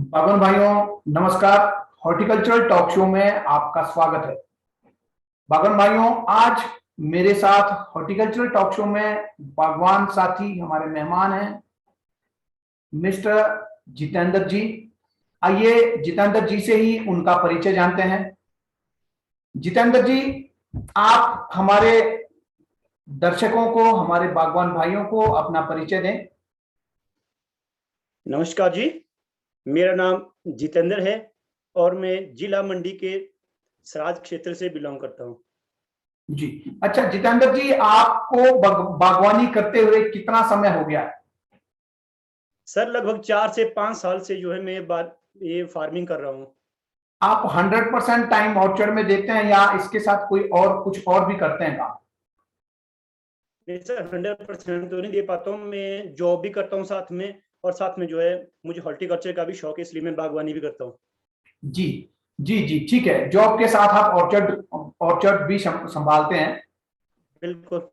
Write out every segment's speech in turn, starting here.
बागवान भाइयों, नमस्कार। हॉर्टिकल्चरल टॉक शो में आपका स्वागत है। बागवान भाइयों, आज मेरे साथ हॉर्टिकल्चरल टॉक शो में बागवान साथी हमारे मेहमान हैं मिस्टर जितेंद्र जी। आइए जितेंद्र जी से ही उनका परिचय जानते हैं। जितेंद्र जी, आप हमारे दर्शकों को, हमारे बागवान भाइयों को अपना परिचय दें। नमस्कार जी, मेरा नाम जितेंद्र है और मैं जिला मंडी के सराज क्षेत्र से बिलोंग करता हूँ। जी, अच्छा जितेंद्र जी, आपको बागवानी करते हुए कितना समय हो गया है? सर लगभग 4 से 5 साल से जो है मैं ये फार्मिंग कर रहा हूँ। आप 100% टाइम ऑर्चर्ड में देते हैं या इसके साथ कोई और कुछ और भी करते हैं काम? नहीं सर, 100% तो नहीं दे पाता हूँ। मैं जॉब भी करता हूँ साथ में, और साथ में जो है मुझे हॉर्टिकल्चर का भी शौक है, इसलिए मैं बागवानी भी करता हूँ। जी जी जी, ठीक है। जॉब के साथ आप ऑर्चर्ड ऑर्चर्ड भी संभालते हैं? बिल्कुल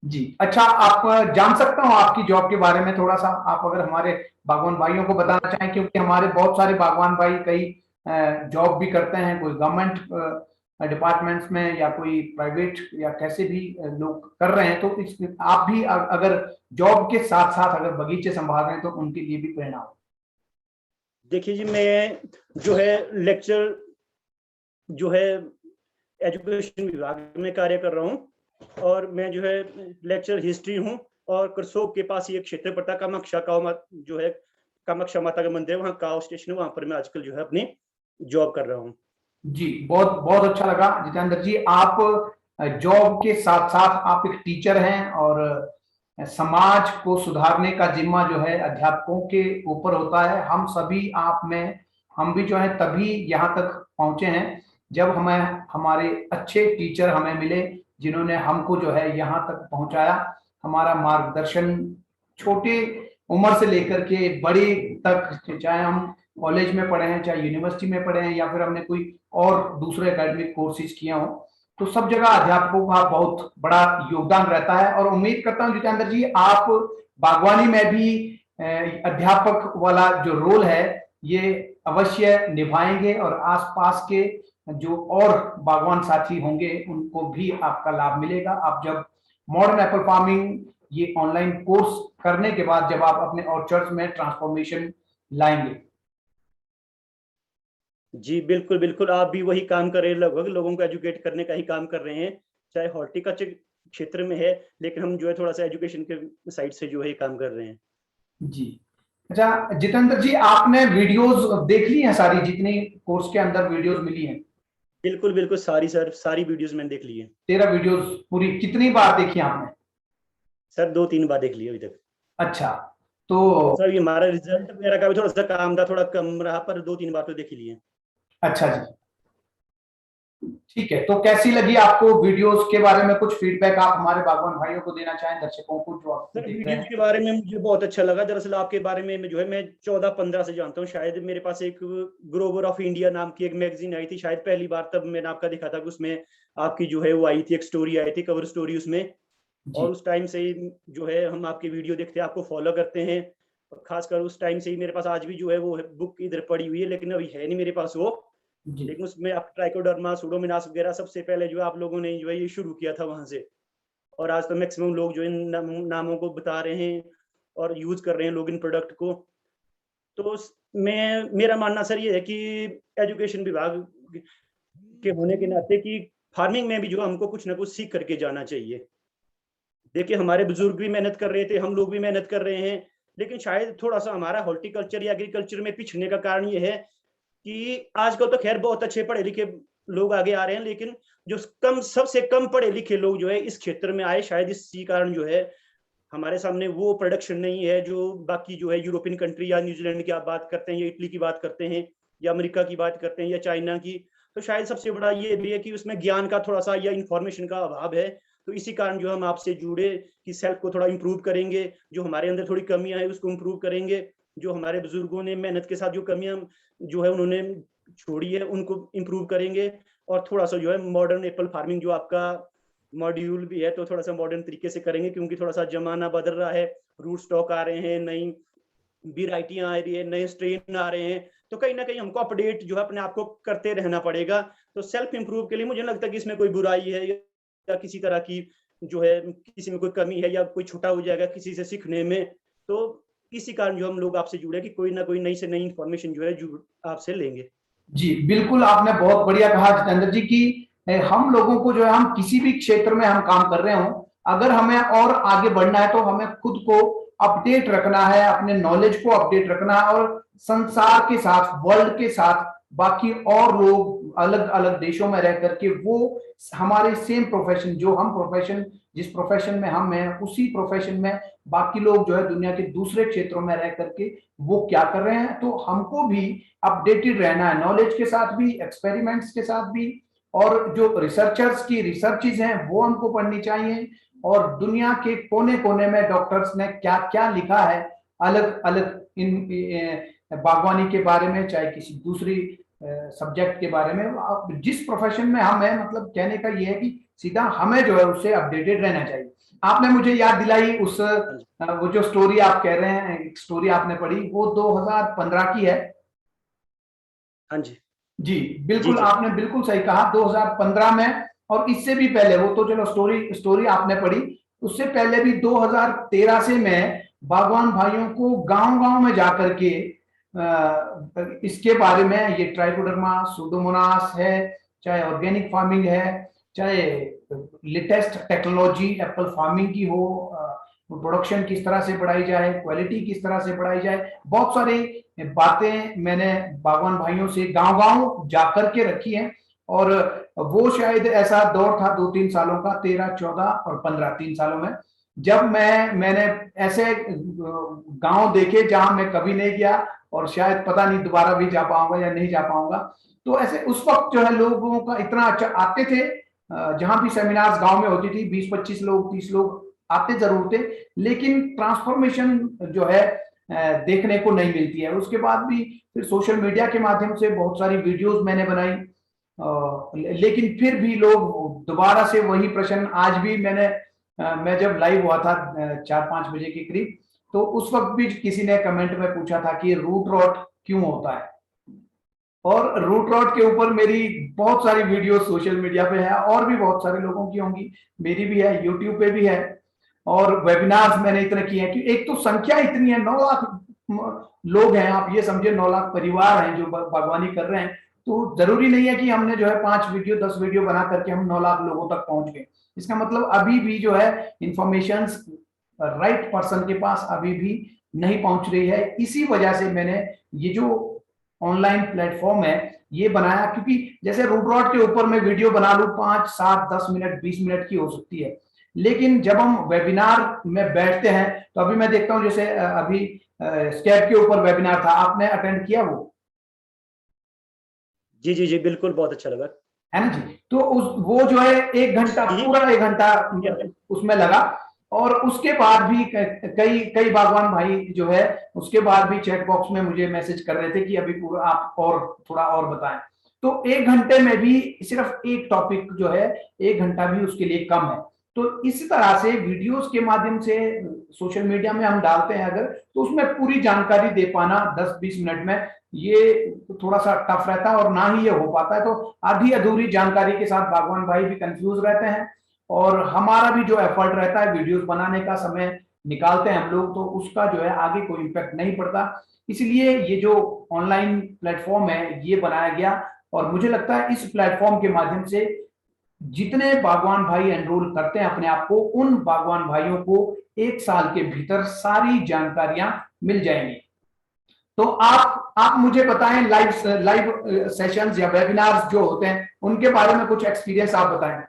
जी, अच्छा, आप जान सकता हूँ आपकी जॉब के बारे में थोड़ा सा, आप अगर हमारे बागवान भाइयों को बताना चाहें, क्योंकि हमारे बहुत सारे बागवान भाई कई जॉब भी करते हैं, कोई गवर्नमेंट डिपार्टमेंट्स में या कोई प्राइवेट या कैसे भी लोग कर रहे हैं। तो आप भी अगर जॉब के साथ साथ अगर बगीचे संभाल रहे हैं तो उनके लिए भी प्रेरणा हो। देखिए जी, मैं जो है लेक्चर जो है एजुकेशन विभाग में कार्य कर रहा हूँ, और मैं जो है लेक्चर हिस्ट्री हूँ। और करसोग के पास ही एक क्षेत्र पड़ता कामाख्या जो है कामाख्या माता का मंदिर है, वहाँ काव स्टेशन है, वहाँ पर मैं आजकल जो है अपनी जॉब कर रहा हूँ। जी, बहुत बहुत अच्छा लगा जितेंद्र जी। आप जॉब के साथ साथ आप एक टीचर हैं और समाज को सुधारने का जिम्मा जो है अध्यापकों के ऊपर होता है। हम सभी आप में, हम भी जो है तभी यहाँ तक पहुंचे हैं जब हमें हमारे अच्छे टीचर हमें मिले, जिन्होंने हमको जो है यहाँ तक पहुंचाया। हमारा मार्गदर्शन छोटे उम्र से लेकर के बड़े तक, चाहे हम कॉलेज में पढ़े हैं, चाहे यूनिवर्सिटी में पढ़े हैं, या फिर हमने कोई और दूसरे एकेडमिक कोर्सेज किया हो, तो सब जगह अध्यापकों का बहुत बड़ा योगदान रहता है। और उम्मीद करता हूं जितेंद्र जी, आप बागवानी में भी अध्यापक वाला जो रोल है ये अवश्य निभाएंगे, और आसपास के जो और बागवान साथी होंगे उनको भी आपका लाभ मिलेगा। आप जब मॉडर्न एप्पल फार्मिंग ये ऑनलाइन कोर्स करने के बाद जब आप अपने ऑर्चर्ड्स में ट्रांसफॉर्मेशन लाएंगे। जी बिल्कुल बिल्कुल, आप भी वही काम कर रहे हैं, लगभग लोगों को एजुकेट करने का ही काम कर रहे हैं, चाहे हॉर्टिकल्चर क्षेत्र में है, लेकिन हम जो है थोड़ा सा एजुकेशन के साइड से जो है काम कर रहे हैं। जी, अच्छा जितेंद्र जी, आपने वीडियोस देख ली हैं सारी, जितनी कोर्स के अंदर वीडियोस मिली हैं? बिल्कुल बिल्कुल, सारी सर, सारी वीडियोस मैंने देख ली है। 13 वीडियोस पूरी कितनी बार देखी आपने? सर 2-3 बार देख ली अभी तक। अच्छा, तो और सर ये हमारा रिजल्ट वगैरह का भी थोड़ा सा काम था, थोड़ा कम रहा, पर 2-3 बार तो देख ही लिए। अच्छा जी, ठीक है। तो कैसी लगी आपको वीडियोस के बारे में? कुछ फीडबैक आप हमारे बागवान भाइयों को देना चाहें, दर्शकों को जो आपको सर देख रहे वीडियोस हैं? के बारे में मुझे बहुत अच्छा लगा। दरअसल आपके बारे में जो है मैं 14-15 से जानता हूँ। शायद मेरे पास एक ग्रोवर ऑफ इंडिया नाम की एक मैगजीन आई थी, शायद पहली बार तब मैंने आपका देखा था कि उसमें आपकी जो है वो आई थी, एक स्टोरी आई थी, कवर स्टोरी उसमें। जी और उस टाइम से ही जो है हम आपकी वीडियो देखते हैं, आपको फॉलो करते हैं। और खासकर उस टाइम से ही मेरे पास आज भी जो है वो बुक इधर पड़ी हुई है, लेकिन अभी है नहीं मेरे पास वो। जी लेकिन उसमें आप ट्राइकोडर्मा, सूडोमोनास वगैरह सबसे पहले जो है आप लोगों ने जो है ये शुरू किया था वहां से। और आज तो मैक्सिमम लोग जो इन नामों को बता रहे हैं और यूज कर रहे हैं लोग इन प्रोडक्ट को। तो मैं, मेरा मानना सर ये है कि एजुकेशन विभाग के होने के नाते कि फार्मिंग में भी जो हमको कुछ ना कुछ सीख करके जाना चाहिए। देखिए हमारे बुजुर्ग भी मेहनत कर रहे थे, हम लोग भी मेहनत कर रहे हैं, लेकिन शायद थोड़ा सा हमारा हॉर्टिकल्चर या एग्रीकल्चर में पिछड़ने का कारण ये है कि आजकल तो खैर बहुत अच्छे पढ़े लिखे लोग आगे आ रहे हैं, लेकिन जो कम, सबसे कम पढ़े लिखे लोग जो है इस क्षेत्र में आए, शायद इसी कारण जो है हमारे सामने वो प्रोडक्शन नहीं है जो बाकी जो है यूरोपियन कंट्री या न्यूजीलैंड की आप बात करते हैं, या इटली की बात करते हैं, या अमेरिका की बात करते हैं, या चाइना की। तो शायद सबसे बड़ा ये भी है कि उसमें ज्ञान का थोड़ा सा या इंफॉर्मेशन का अभाव है। तो इसी कारण जो हम आपसे जुड़े कि सेल्फ को थोड़ा इंप्रूव करेंगे, जो हमारे अंदर थोड़ी कमियां है उसको इंप्रूव करेंगे, जो हमारे बुजुर्गों ने मेहनत के साथ जो कमियां जो है उन्होंने छोड़ी है उनको इंप्रूव करेंगे। और थोड़ा सा जो है मॉडर्न एप्पल फार्मिंग जो आपका मॉड्यूल भी है तो थोड़ा सा मॉडर्न तरीके से करेंगे, क्योंकि थोड़ा सा जमाना बदल रहा है, रूट स्टॉक आ रहे हैं, नई वेराइटियां आ रही है, नए स्ट्रेन आ रहे हैं, तो कहीं ना कहीं हमको अपडेट जो है अपने आप को करते रहना पड़ेगा। तो सेल्फ इंप्रूव के लिए मुझे लगता है कि इसमें कोई बुराई है या किसी तरह की जो है किसी में कोई कमी है या कोई छोटा हो जाएगा किसी से सीखने में। तो इसी कारण जो हम लोग आपसे जुड़े कि कोई ना कोई नई से नई इंफॉर्मेशन जो है आपसे लेंगे। जी बिल्कुल, आपने बहुत बढ़िया कहा जितेंद्र जी की हम लोगों को जो है हम किसी भी क्षेत्र में हम काम कर रहे हो, अगर हमें और आगे बढ़ना है तो हमें खुद को अपडेट रखना है, अपने नॉलेज को अपडेट रखना है और संसार के साथ, वर्ल्ड के साथ बाकी और लोग अलग अलग देशों में रह करके वो हमारे सेम प्रोफेशन, जो हम प्रोफेशन, जिस प्रोफेशन में हम हैं उसी प्रोफेशन में बाकी लोग जो है दुनिया के दूसरे क्षेत्रों में रह करके वो क्या कर रहे हैं, तो हमको भी अपडेटेड रहना है, नॉलेज के साथ भी, एक्सपेरिमेंट्स के साथ भी, और जो रिसर्चर्स की रिसर्चेज हैं वो हमको पढ़नी चाहिए, और दुनिया के कोने कोने में डॉक्टर्स ने क्या क्या लिखा है अलग अलग इन बागवानी के बारे में, चाहे किसी दूसरी सब्जेक्ट के बारे में, अब जिस प्रोफेशन में हम हैं, मतलब कहने का ये है कि सीधा हमें जो है उससे अपडेटेड रहना चाहिए। आपने मुझे याद दिलाई उस वो जो स्टोरी आप कह रहे हैं, एक स्टोरी आपने पढ़ी वो 2015 की है। हाँ जी जी जी बिल्कुल, जी आपने बिल्कुल सही कहा, 2015 में, और इससे भी पहले, वो तो चलो स्टोरी स्टोरी आपने पढ़ी, उससे पहले भी 2013 से मैं बागवान भाइयों को गांव गांव में जाकर के इसके बारे में, ये ट्राइकोडर्मा, सुडोमोनास है, चाहे ऑर्गेनिक फार्मिंग है, चाहे लेटेस्ट टेक्नोलॉजी एप्पल फार्मिंग की हो, प्रोडक्शन किस तरह से बढ़ाई जाए, क्वालिटी किस तरह से बढ़ाई जाए, बहुत सारी बातें मैंने बागवान भाइयों से गांव गांव जाकर के रखी हैं। और वो शायद ऐसा दौर था 2-3 सालों का, 13, 14 और 15, 3 सालों में, जब मैंने ऐसे गांव देखे जहां मैं कभी नहीं गया और शायद पता नहीं दोबारा भी जा पाऊंगा या नहीं जा पाऊंगा। तो ऐसे उस वक्त जो है लोगों का इतना अच्छा आते थे, जहां भी सेमिनार्स गांव में होती थी 20-25 लोग, 30 लोग आते जरूर थे, लेकिन ट्रांसफॉर्मेशन जो है देखने को नहीं मिलती है। उसके बाद भी फिर सोशल मीडिया के माध्यम से बहुत सारी वीडियोस मैंने बनाई, लेकिन फिर भी लोग दोबारा से वही प्रश्न, आज भी मैं जब लाइव हुआ था 4-5 बजे के करीब, तो उस वक्त भी किसी ने कमेंट में पूछा था कि रूट रॉट क्यों होता है, और रूट रॉट के ऊपर मेरी बहुत सारी वीडियो सोशल मीडिया पे है, और भी बहुत सारे लोगों की होंगी, मेरी भी है, यूट्यूब पे भी है, और वेबिनार्स मैंने इतने किए हैं कि एक तो संख्या इतनी है, 9 लाख लोग हैं, आप ये समझे 9 लाख परिवार हैं जो बागवानी कर रहे हैं। तो जरूरी नहीं है कि हमने जो है 5 वीडियो 10 वीडियो बना करके हम 9 लाख लोगों तक पहुंच गए। इसका मतलब अभी भी जो है इंफॉर्मेशन राइट पर्सन के पास अभी भी नहीं पहुंच रही है। इसी वजह से मैंने ये जो ऑनलाइन प्लेटफॉर्म है ये बनाया, क्योंकि जैसे रूट रॉट के ऊपर मैं वीडियो बना लूं 5, 7, 10 मिनट, 20 मिनट की हो सकती है, लेकिन जब हम वेबिनार में बैठते हैं तो अभी मैं देखता हूं, जैसे अभी स्कैब के ऊपर वेबिनार था, आपने अटेंड किया वो? जी जी जी बिल्कुल, बहुत अच्छा लगा। है ना जी। तो वो जो है 1 घंटा, पूरा 1 घंटा उसमें लगा, और उसके बाद भी कई कई बागवान भाई जो है उसके बाद भी चैट बॉक्स में मुझे मैसेज कर रहे थे कि अभी पूरा आप और थोड़ा और बताएं। तो 1 घंटे में भी सिर्फ एक टॉपिक जो है 1 घंटा भी उसके लिए कम है। तो इस तरह से वीडियोस के माध्यम से सोशल मीडिया में हम डालते हैं अगर, तो उसमें पूरी जानकारी दे पाना 10-20 मिनट में ये थोड़ा सा टफ रहता है, और ना ही ये हो पाता है। तो आधी अधूरी जानकारी के साथ बागवान भाई भी कंफ्यूज रहते हैं, और हमारा भी जो एफर्ट रहता है वीडियोस बनाने का, समय निकालते हैं हम लोग, तो उसका जो है आगे कोई इम्पैक्ट नहीं पड़ता। इसलिए ये जो ऑनलाइन प्लेटफॉर्म है ये बनाया गया, और मुझे लगता है इस प्लेटफॉर्म के माध्यम से जितने बागवान भाई एनरोल करते हैं अपने आप को, उन बागवान भाइयों को 1 साल के भीतर सारी जानकारियां मिल जाएंगी। तो आप मुझे बताएं, लाइव लाइव सेशंस या वेबिनार्स जो होते हैं उनके बारे में कुछ एक्सपीरियंस आप बताएं।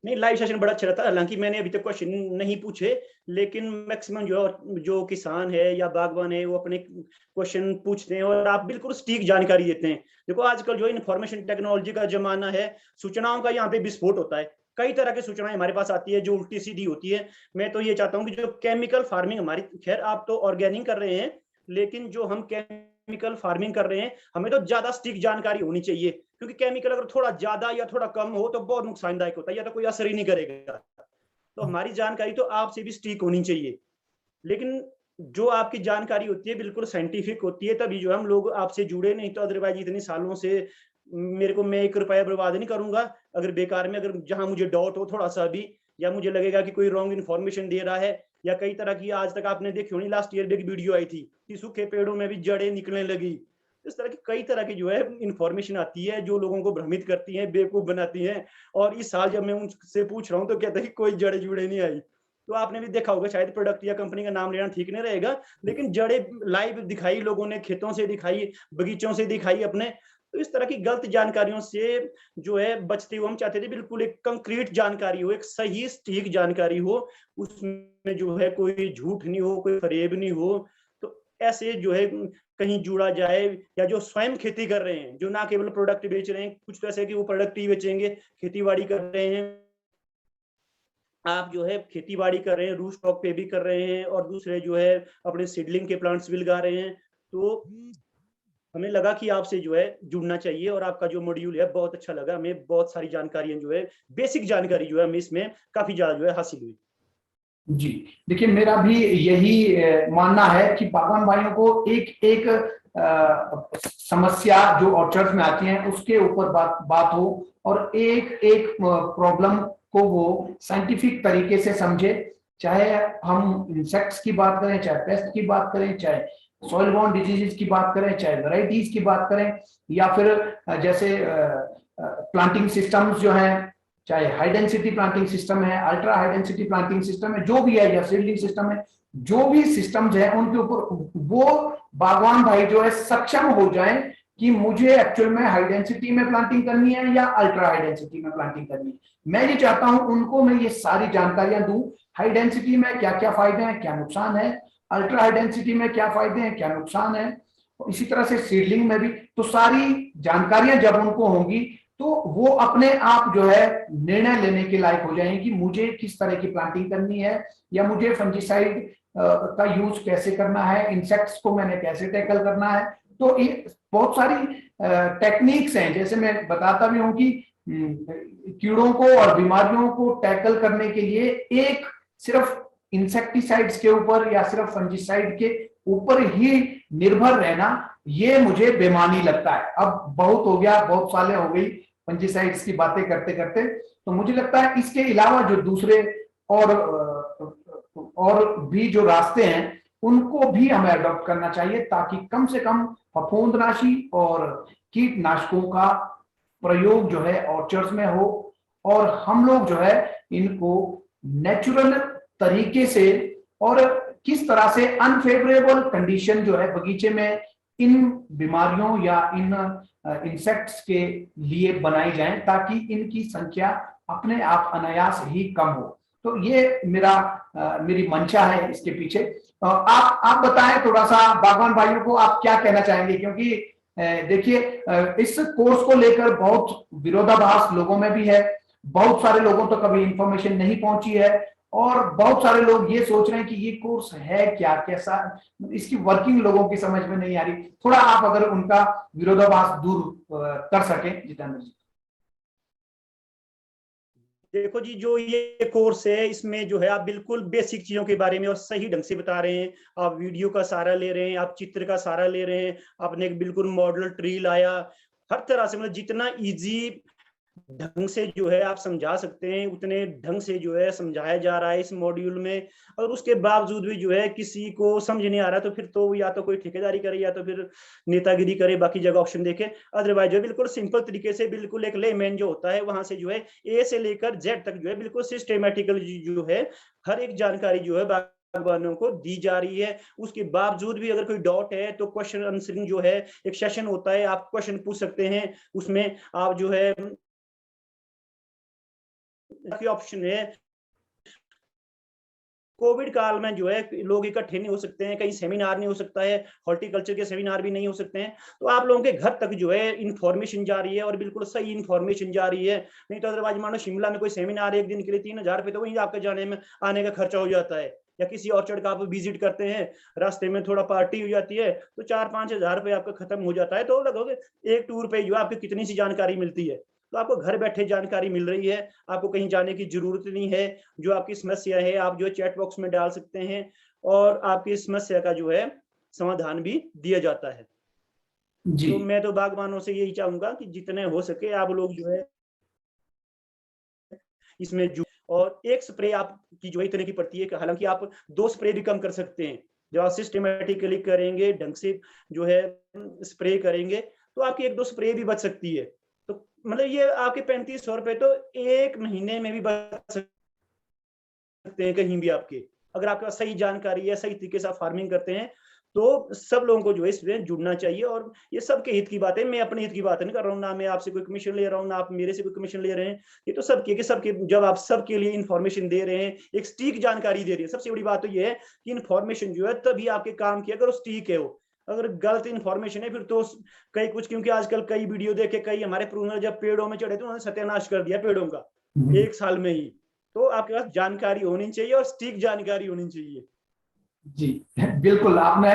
नहीं, लाइव सेशन बड़ा अच्छा रहता है। हालांकि मैंने अभी तक क्वेश्चन नहीं पूछे, लेकिन मैक्सिमम जो किसान है या बागवान है वो अपने क्वेश्चन पूछते हैं और आप बिल्कुल सटीक जानकारी देते हैं। देखो आजकल जो इन्फॉर्मेशन टेक्नोलॉजी का जमाना है, सूचनाओं का यहाँ पे विस्फोट होता है। कई तरह की सूचनाएं हमारे पास आती है जो उल्टी सीधी होती है। मैं तो ये चाहता हूँ कि जो केमिकल फार्मिंग हमारी, खैर आप तो ऑर्गेनिक कर रहे हैं, लेकिन जो हम केमिकल फार्मिंग कर रहे हैं हमें तो ज्यादा सटीक जानकारी होनी चाहिए, क्योंकि केमिकल अगर थोड़ा ज्यादा या थोड़ा कम हो तो बहुत नुकसानदायक होता है या तो कोई असर ही नहीं करेगा। तो हमारी जानकारी तो आपसे भी सटीक होनी चाहिए। लेकिन जो आपकी जानकारी होती है बिल्कुल साइंटिफिक होती है, तभी जो है हम लोग आपसे जुड़े, नहीं तो अदरवाइज इतने सालों से मेरे को, मैं 1 रुपया बर्बाद नहीं करूंगा अगर बेकार में, अगर जहां मुझे डाउट हो थोड़ा सा भी, या मुझे लगेगा कि कोई रॉन्ग इन्फॉर्मेशन दे रहा है, या कई तरह की आज तक आपने देखी होनी, लास्ट ईयर भी एक वीडियो आई थी कि सूखे पेड़ों में भी जड़ें निकलने लगी। इस तरह की कई तरह की जो है इन्फॉर्मेशन आती है जो लोगों को भ्रमित करती है, बेवकूफ बनाती है। और इस साल जब मैं उनसे पूछ रहा हूँ तो कहते हैं कि कोई जड़े जुड़े नहीं आई। तो आपने भी देखा होगा, शायद प्रोडक्ट या कंपनी का नाम लेना ठीक नहीं रहेगा, लेकिन जड़ें लाइव दिखाई लोगों ने, खेतों से दिखाई, बगीचों से दिखाई अपने। तो इस तरह की गलत जानकारियों से जो है बचते हुए हम चाहते थे बिल्कुल एक कंक्रीट जानकारी हो, एक सही सटीक जानकारी हो, उसमें जो है कोई झूठ नहीं हो, कोई फरेब नहीं हो। तो ऐसे जो है कहीं जुड़ा जाए, या जो स्वयं खेती कर रहे हैं, जो ना केवल प्रोडक्ट बेच रहे हैं, कुछ तो ऐसे कि वो प्रोडक्ट ही बेचेंगे, खेती बाड़ी कर रहे हैं, आप जो है खेती-बाड़ी कर रहे हैं, रूफ टॉप पे भी कर रहे हैं, और दूसरे जो है अपने सीडलिंग के प्लांट्स भी लगा रहे हैं। तो हमें लगा कि आपसे जो है जुड़ना चाहिए, और आपका जो मॉड्यूल है बहुत अच्छा लगा। हमें बहुत सारी जानकारियाँ जो है, बेसिक जानकारी जो है हमें इसमें काफ़ी ज़्यादा जो है हासिल हुई। जी, देखिए मेरा भी यही मानना है कि बागवान भाइयों को एक एक समस्या जो ऑर्चर्ड्स में आती है उसके ऊपर बात हो, और एक एक प्रॉब्लम को वो साइंटिफिक तरीके से समझे। चाहे हम इंसेक्ट्स की बात करें, चाहे पेस्ट की बात करें, चाहे सॉइल बॉर्न डिजीजेस की बात करें, चाहे वेराइटीज की बात करें, या फिर जैसे प्लांटिंग सिस्टम्स जो हैं, चाहे हाई डेंसिटी प्लांटिंग सिस्टम है, ultra high density planting system है, जो भी है, या सीडलिंग सिस्टम है, जो भी सिस्टम्स है उनके ऊपर वो बागवान भाई जो है सक्षम हो जाएं कि मुझे एक्चुअल में हाई डेंसिटी में प्लांटिंग करनी है या अल्ट्रा हाई डेंसिटी में प्लांटिंग करनी है। मैं ये चाहता हूं उनको मैं ये सारी जानकारियां दूं, हाई डेंसिटी में क्या क्या फायदे हैं, क्या नुकसान है, अल्ट्रा हाई डेंसिटी में क्या फायदे हैं, क्या नुकसान है, इसी तरह से सीडलिंग में भी। तो सारी जानकारियां जब उनको होंगी तो वो अपने आप जो है निर्णय लेने के लायक हो जाएंगे कि मुझे किस तरह की प्लांटिंग करनी है, या मुझे फंजीसाइड का यूज कैसे करना है, इंसेक्ट्स को मैंने कैसे टैकल करना है। तो ये बहुत सारी टेक्निक्स हैं, जैसे मैं बताता भी हूं कि कीड़ों को और बीमारियों को टैकल करने के लिए एक सिर्फ इंसेक्टिसाइड्स के ऊपर या सिर्फ फंजीसाइड के ऊपर ही निर्भर रहना, ये मुझे बेमानी लगता है। अब बहुत हो गया, बहुत सालें हो गई फंजीसाइड्स की बातें करते करते। तो मुझे लगता है इसके अलावा जो दूसरे और भी जो रास्ते हैं उनको भी हमें अडॉप्ट करना चाहिए, ताकि कम से कम फफूंदनाशी और कीटनाशकों का प्रयोग जो है ऑर्चर्ड्स में हो, और हम लोग जो है इनको नेचुरल तरीके से, और किस तरह से अनफेवरेबल कंडीशन जो है बगीचे में इन बीमारियों या इन इंसेक्ट्स के लिए बनाई जाए, ताकि इनकी संख्या अपने आप अनायास ही कम हो। तो ये मेरी मंशा है इसके पीछे। आप बताएं थोड़ा सा बागवान भाइयों को आप क्या कहना चाहेंगे, क्योंकि देखिए इस कोर्स को लेकर बहुत विरोधाभास लोगों में भी है, बहुत सारे लोगों तक कभी इंफॉर्मेशन नहीं पहुंची है, और बहुत सारे लोग ये सोच रहे हैं कि ये कोर्स है क्या, कैसा, इसकी वर्किंग लोगों की समझ में नहीं आ रही। थोड़ा आप अगर उनका विरोधाभास दूर कर सकें जितेंद्र जी। देखो जी, जो ये कोर्स है इसमें जो है आप बिल्कुल बेसिक चीजों के बारे में और सही ढंग से बता रहे हैं। आप वीडियो का सहारा ले रहे हैं, आप चित्र का सहारा ले रहे हैं, आपने एक बिल्कुल मॉडल ट्री लाया, हर तरह से मतलब जितना इजी ढंग से जो है आप समझा सकते हैं उतने ढंग से जो है समझाया जा रहा है इस मॉड्यूल में। और उसके बावजूद भी जो है किसी को समझ नहीं आ रहा, तो फिर तो या तो कोई ठेकेदारी करे या तो फिर नेतागिरी करे, बाकी जगह ऑप्शन देखे। अदरवाइज जो बिल्कुल सिंपल तरीके से, बिल्कुल एक लेमैन जो होता है वहां से जो है ए से लेकर जेड तक जो है बिल्कुल सिस्टेमेटिकली जो है हर एक जानकारी जो है बागवानों को दी जा रही है। उसके बावजूद भी अगर कोई डाउट है तो क्वेश्चन आंसरिंग जो है एक सेशन होता है, आप क्वेश्चन पूछ सकते हैं। उसमें आप जो है ऑप्शन है, कोविड काल में जो है लोग इकट्ठे नहीं हो सकते हैं, कहीं सेमिनार नहीं हो सकता है, हॉर्टिकल्चर के सेमिनार भी नहीं हो सकते हैं, तो आप लोगों के घर तक जो है इंफॉर्मेशन जा रही है, और बिल्कुल सही इंफॉर्मेशन जा रही है। नहीं तो अदरवाइज मानो शिमला में कोई सेमिनार एक दिन के लिए 3,000 रुपये तो वहीं आपके जाने में आने का खर्चा हो जाता है। या किसी ऑर्चर्ड का आप विजिट करते हैं, रास्ते में थोड़ा पार्टी हो जाती है तो 4-5 हजार रुपये आपका खत्म हो जाता है। तो लगभग एक टूर पे जो आपको कितनी सी जानकारी मिलती है। तो आपको घर बैठे जानकारी मिल रही है, आपको कहीं जाने की जरूरत नहीं है। जो आपकी समस्या है आप जो चैट बॉक्स में डाल सकते हैं और आपकी समस्या का जो है समाधान भी दिया जाता है। जी तो मैं तो बागवानों से यही चाहूंगा कि जितने हो सके आप लोग जो है इसमें और एक स्प्रे आपकी जो है इतने की पड़ती है कि हालांकि आप 2 स्प्रे भी कम कर सकते हैं। जब आप सिस्टमेटिकली करेंगे, ढंग से जो है स्प्रे करेंगे, तो आपकी 1-2 स्प्रे भी बच सकती है। तो मतलब ये आपके 3500 रुपए तो 1 महीने में भी बच सकते हैं कहीं भी आपके। अगर आपके पास सही जानकारी है, सही तरीके से आप फार्मिंग करते हैं, तो सब लोगों को जो है इसमें जुड़ना चाहिए और ये सबके हित की बात है। मैं अपने हित की बात नहीं कर रहा हूँ, ना मैं आपसे कोई कमीशन ले रहा हूँ, ना आप मेरे से कोई कमीशन ले रहे हैं। ये तो सबके जब आप सबके लिए इन्फॉर्मेशन दे रहे हैं, एक सटीक जानकारी दे रहे हैं। सबसे बड़ी बात तो ये है कि इन्फॉर्मेशन जो है तभी आपके काम की, अगर वो सटीक है वो। अगर गलत इन्फॉर्मेशन है फिर तो कई कुछ, क्योंकि आजकल कई वीडियो देखे, कई हमारे प्रूनर जब पेड़ों में चढ़े तो उन्होंने सत्यानाश कर दिया पेड़ों का 1 साल में ही। तो आपके पास जानकारी होनी चाहिए और सटीक जानकारी होनी चाहिए। जी बिल्कुल, आपने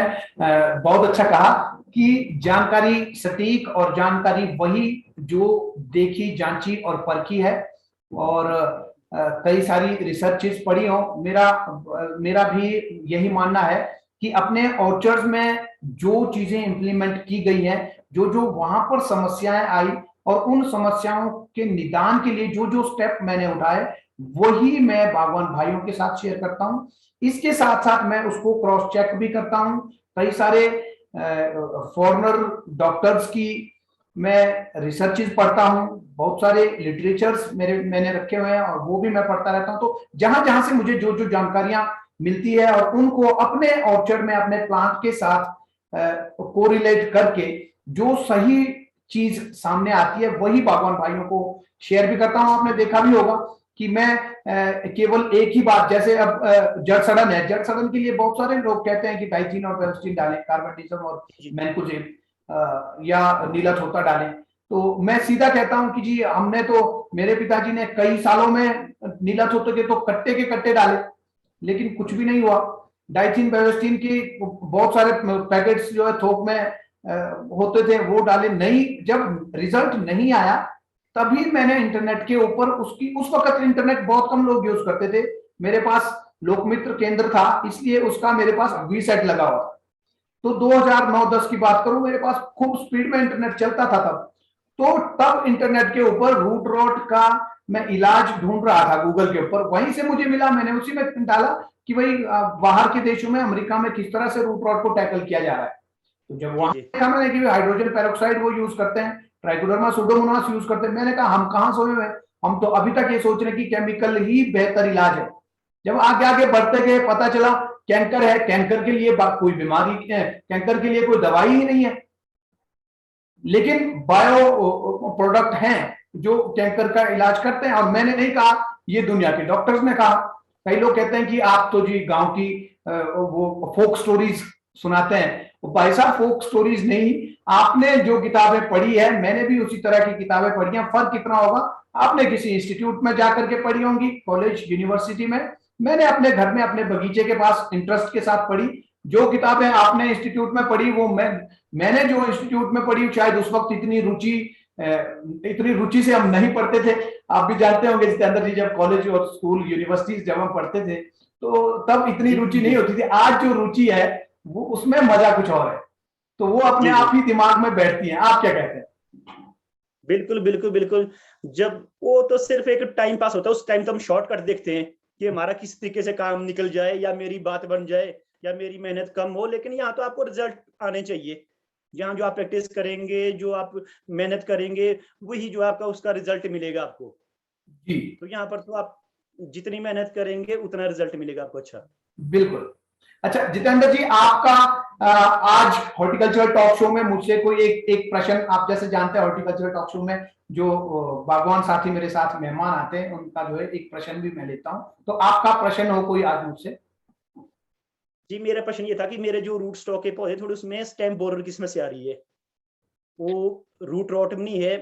बहुत अच्छा कहा कि जानकारी सटीक और जानकारी वही जो देखी, जांची और परखी है। और कई सारी रिसर्चेस पढ़ी हो। मेरा भी यही मानना है कि अपने ऑर्चर्ड्स में जो चीजें इंप्लीमेंट की गई हैं, जो जो वहां पर समस्याएं आई और उन समस्याओं के निदान के लिए जो जो स्टेप मैंने उठाए, वही मैं बागवान भाइयों के साथ शेयर करता हूं। इसके साथ साथ मैं उसको क्रॉस चेक भी करता हूं। कई सारे फॉरेनर डॉक्टर्स की मैं रिसर्चेस पढ़ता हूं, बहुत सारे लिटरेचर्स मैंने रखे हुए हैं और वो भी मैं पढ़ता रहता हूं। तो जहां जहां से मुझे जो जो जानकारियां मिलती है और उनको अपने ऑर्चर्ड में, अपने प्लांट के साथ कोरिलेट करके जो सही चीज सामने आती है, वही बागवान भाइयों को शेयर भी करता हूं। आपने देखा भी होगा कि मैं केवल एक ही बात, जैसे अब जड़ सड़न है, जड़ सड़न के लिए बहुत सारे लोग कहते हैं कि डाइथीन और बेंजोस्टिन डालें, कार्बेंडिजम और मैनकोजेब या नीला छोता डालें। तो मैं सीधा कहता हूं कि जी हमने तो, मेरे पिताजी ने कई सालों में नीला छोते के तो कट्टे के कट्टे डाले, लेकिन कुछ भी नहीं हुआ। डाइथीन बेंजोस्टिन की बहुत सारे पैकेट्स जो है थोक में होते थे, वो डाले नहीं। जब रिजल्ट नहीं आया तभी मैंने इंटरनेट के ऊपर उसकी, उस वक्त इंटरनेट बहुत कम लोग यूज करते थे, मेरे पास लोकमित्र केंद्र था, इसलिए उसका मेरे पास वीसेट लगा हुआ। तो 2009-10 की बात करूं, मेरे पास खूब स्पीड में इंटरनेट चलता था तब। तो तब इंटरनेट के ऊपर रूट रॉट का मैं इलाज ढूंढ रहा था गूगल के ऊपर, वहीं से मुझे मिला। मैंने उसी में डाला कि भाई बाहर के देशों में, अमेरिका में किस तरह से रूट रॉट को टैकल किया जा रहा है। तो जब वहां देखा मैंने कि हाइड्रोजन पेरोक्साइड वो यूज करते हैं, ट्राइकोडर्मा सुडोमोनास यूज करते हैं, मैंने कहा हम कहां सोए हुए हैं, हम तो अभी तक ये सोच रहे हैं कि केमिकल ही बेहतर इलाज है। जब आगे आगे बढ़ते गए पता चला कैंकर है, कैंकर के लिए कोई बीमारी है, कैंकर के लिए कोई दवाई ही नहीं है, लेकिन बायो प्रोडक्ट हैं जो कैंकर का इलाज करते हैं। और मैंने नहीं कहा, ये दुनिया के डॉक्टर्स ने कहा। कई लोग कहते हैं कि आप तो जी गांव की वो फोक स्टोरीज सुनाते हैं। भाई साहब, फोक स्टोरीज नहीं, आपने जो किताबें पढ़ी है, मैंने भी उसी तरह की किताबें पढ़ी हैं। फर्क कितना होगा, आपने किसी इंस्टीट्यूट में जाकर के पढ़ी होंगी, कॉलेज यूनिवर्सिटी में, मैंने अपने घर में अपने बगीचे के पास इंटरेस्ट के साथ पढ़ी। जो किताबें आपने इंस्टीट्यूट में पढ़ी, वो मैंने जो इंस्टीट्यूट में पढ़ी, शायद उस वक्त इतनी रुचि से हम नहीं पढ़ते थे। आप भी जानते होंगे जितेंद्र जी, जब कॉलेज और स्कूल यूनिवर्सिटीज जब हम पढ़ते थे तो तब इतनी रुचि नहीं होती थी। आज जो रुचि है वो, उसमें मजा कुछ और है, तो वो अपने आप ही दिमाग में बैठती है। आप क्या कहते हैं? बिल्कुल बिल्कुल बिल्कुल। जब वो तो सिर्फ एक टाइम पास होता है, उस टाइम तो हम शॉर्टकट देखते हैं कि हमारा किस तरीके से काम निकल जाए या मेरी बात बन जाए या मेरी मेहनत कम हो। लेकिन यहाँ तो आपको रिजल्ट आने चाहिए। यहाँ जो आप प्रैक्टिस करेंगे, जो आप मेहनत करेंगे, वही जो आपका उसका रिजल्ट मिलेगा आपको। जी तो यहाँ पर तो आप जितनी मेहनत करेंगे उतना रिजल्ट मिलेगा आपको। अच्छा, बिल्कुल। अच्छा जितेंद्र जी, आपका आज हॉर्टिकल्चर टॉक शो में मुझसे कोई एक प्रश्न, आप जैसे जानते हैं हॉर्टिकल्चर टॉक शो में जो बागवान साथी मेरे साथ मेहमान आते हैं, उनका जो है एक प्रश्न भी मैं लेता हूं। तो आपका प्रश्न हो कोई आज मुझसे? जी मेरा प्रश्न ये था कि मेरे जो रूट स्टॉक के पौधे थोड़े उसमें स्टेम बोरर की समस्या आ रही है। वो रूट रॉट नहीं है,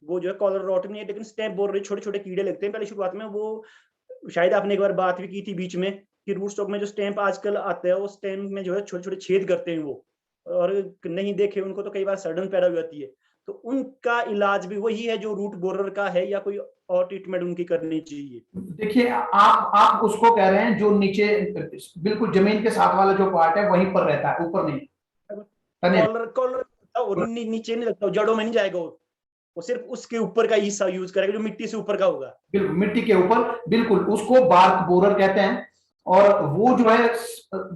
वो जो है कॉलर रॉट नहीं है, लेकिन स्टेम बोरर छोटे छोटे कीड़े लगते हैं पहले शुरुआत में। वो शायद आपने एक बार बात भी की थी बीच में कि रूट स्टॉक में जो स्टेम आजकल आता है, वो स्टेम में जो है छोटे छोटे छेद करते हैं वो, और नहीं देखे उनको तो कई बार सड़न पैदा हो जाती है। तो उनका इलाज भी वही है जो रूट बोरर का है, या कोई और ट्रीटमेंट उनकी करनी चाहिए? देखिए, आप उसको कह रहे हैं जो नीचे बिल्कुल जमीन के साथ वाला जो पार्ट है वहीं पर रहता है, ऊपर नहीं, तने। कॉलर कॉलर नीचे नहीं लगता, जड़ों में नहीं जाएगा, वो सिर्फ उसके ऊपर का हिस्सा यूज करेगा जो मिट्टी से ऊपर का होगा। बिल्कुल मिट्टी के ऊपर, बिल्कुल उसको बार्क बोरर कहते हैं। और वो जो है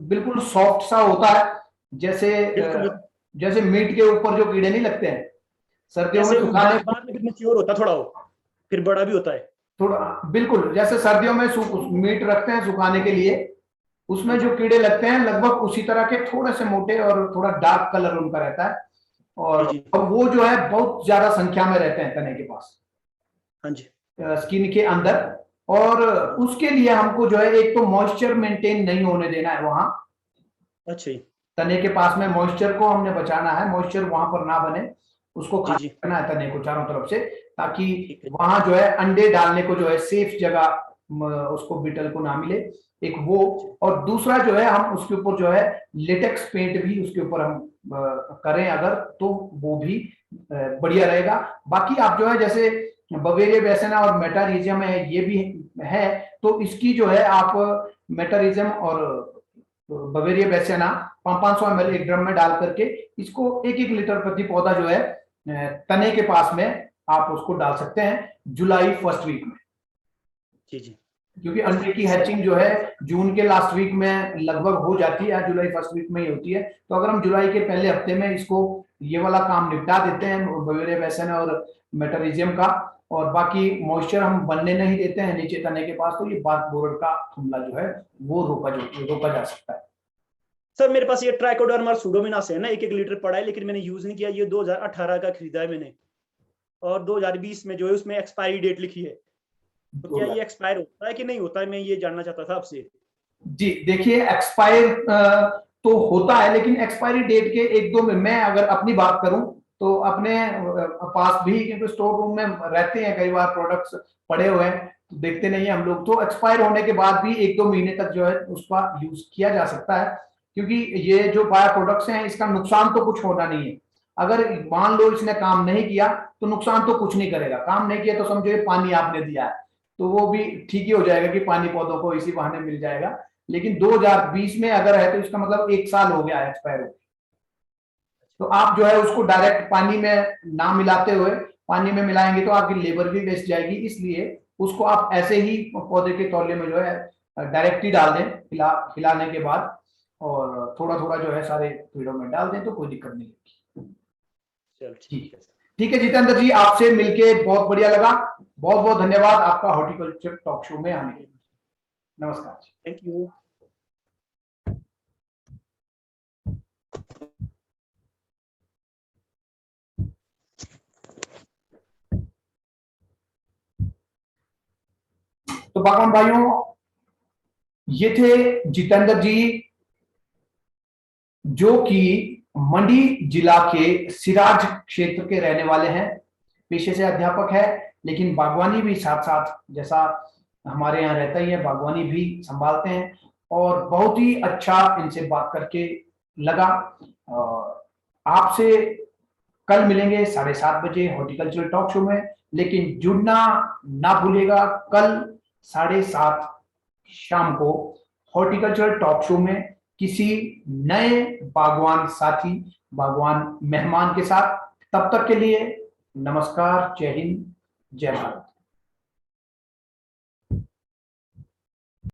बिल्कुल सॉफ्ट सा होता है, जैसे जैसे मीट के ऊपर जो कीड़े नहीं लगते हैं सर्दियों में सुखाने, बाद में मैच्योर होता थोड़ा, वो फिर बड़ा भी होता है थोड़ा बिल्कुल जैसे सर्दियों में मीट रखते हैं सुखाने के लिए, उसमें जो कीड़े लगते हैं लगभग उसी तरह के, थोड़े से मोटे और थोड़ा डार्क कलर उनका रहता है। और वो जो है बहुत ज्यादा संख्या में रहते हैं तने के पास, हाँ जी, स्किन के अंदर। और उसके लिए हमको जो है एक तो मॉइस्चर मेंटेन नहीं होने देना है वहां। अच्छा, तने के पास में मॉइस्चर को हमने बचाना है, मॉइस्चर वहां पर ना बने, उसको खाली करना है तने को चारों तरफ से, ताकि वहां जो है अंडे डालने को जो है सेफ जगह उसको बीटल को ना मिले, एक वो। और दूसरा जो है हम उसके ऊपर जो है लेटेक्स पेंट भी उसके ऊपर हम करें अगर, तो वो भी बढ़िया रहेगा। बाकी आप जो है जैसे बवेरिया बेसिना और मेटारिजियम है, ये भी है, तो इसकी जो है आप मेटारिजियम और बवेरिया बेसिना 500 ml एक ड्रम में डाल करके इसको 1-1 लीटर प्रति पौधा जो है तने के पास में आप उसको डाल सकते हैं जुलाई फर्स्ट वीक में। जी, क्योंकि अंडे की हैचिंग जो है जून के लास्ट वीक में लगभग हो जाती है, जुलाई फर्स्ट वीक में ही होती है। तो अगर हम जुलाई के पहले हफ्ते में इसको ये वाला काम निपटा देते हैं बवेरिया बेसिना और मेटारिजियम का, और बाकी मॉइस्चर हम बनने नहीं देते हैं नीचे तने के पास, तो ये बार्क बोरर का हमला जो है वो रोका जा सकता है। सर मेरे पास ये ट्राइकोडर्मा और सूडोमोनास है ना, 1-1 लीटर पड़ा है, लेकिन मैंने यूज नहीं किया। ये 2018 का खरीदा है मैंने, और 2020 में जो है उसमें एक्सपायरी डेट लिखी है, तो क्या ये एक्सपायर होता है कि नहीं होता है, मैं ये जानना चाहता था आपसे। जी देखिए, एक्सपायर तो होता है, लेकिन एक्सपायरी डेट के 1-2 में, मैं अगर अपनी बात करूं तो अपने पास भी, क्योंकि स्टोर रूम में रहते हैं कई बार प्रोडक्ट्स पड़े हुए हैं तो देखते नहीं है हम लोग, तो एक्सपायर होने के बाद भी 1-2 महीने तक जो है उसका यूज किया जा सकता है। क्योंकि ये जो बायो प्रोडक्ट्स हैं इसका नुकसान तो कुछ होना नहीं है। अगर मान लो इसने काम नहीं किया तो नुकसान तो कुछ नहीं करेगा, काम नहीं किया तो समझो ये पानी आपने दिया है तो वो भी ठीक ही हो जाएगा कि पानी पौधों को इसी बहाने मिल जाएगा। लेकिन 2020 में अगर है तो इसका मतलब 1 साल हो गया है एक्सपायर हो, तो आप जो है उसको डायरेक्ट पानी में ना मिलाते हुए, पानी में मिलाएंगे तो आपकी लेबर भी वेस्ट जाएगी, इसलिए उसको आप ऐसे ही पौधे के तौलिए में जो है डायरेक्ट ही डाल दें खिलाने के बाद, और थोड़ा थोड़ा जो है सारे कीड़ों में डाल दें तो कोई दिक्कत नहीं होगी। चल ठीक है, ठीक है जितेंद्र जी, आपसे मिलके बहुत बढ़िया लगा, बहुत बहुत धन्यवाद आपका हॉर्टिकल्चर टॉक शो में आने के लिए। नमस्कार, थैंक यू। तो बागवान भाइयों, ये थे जितेंद्र जी जो कि मंडी जिला के सिराज क्षेत्र के रहने वाले हैं, पेशे से अध्यापक है, लेकिन बागवानी भी साथ साथ जैसा हमारे यहाँ रहता ही है बागवानी भी संभालते हैं, और बहुत ही अच्छा इनसे बात करके लगा। आपसे कल मिलेंगे 7:30 बजे हॉर्टिकल्चर टॉक शो में, लेकिन जुड़ना ना भूलेगा कल 7:30 शाम को हॉर्टिकल्चर टॉक शो में किसी नए बागवान साथी, बागवान मेहमान के साथ। तब तक के लिए नमस्कार, जय हिंद, जय भारत।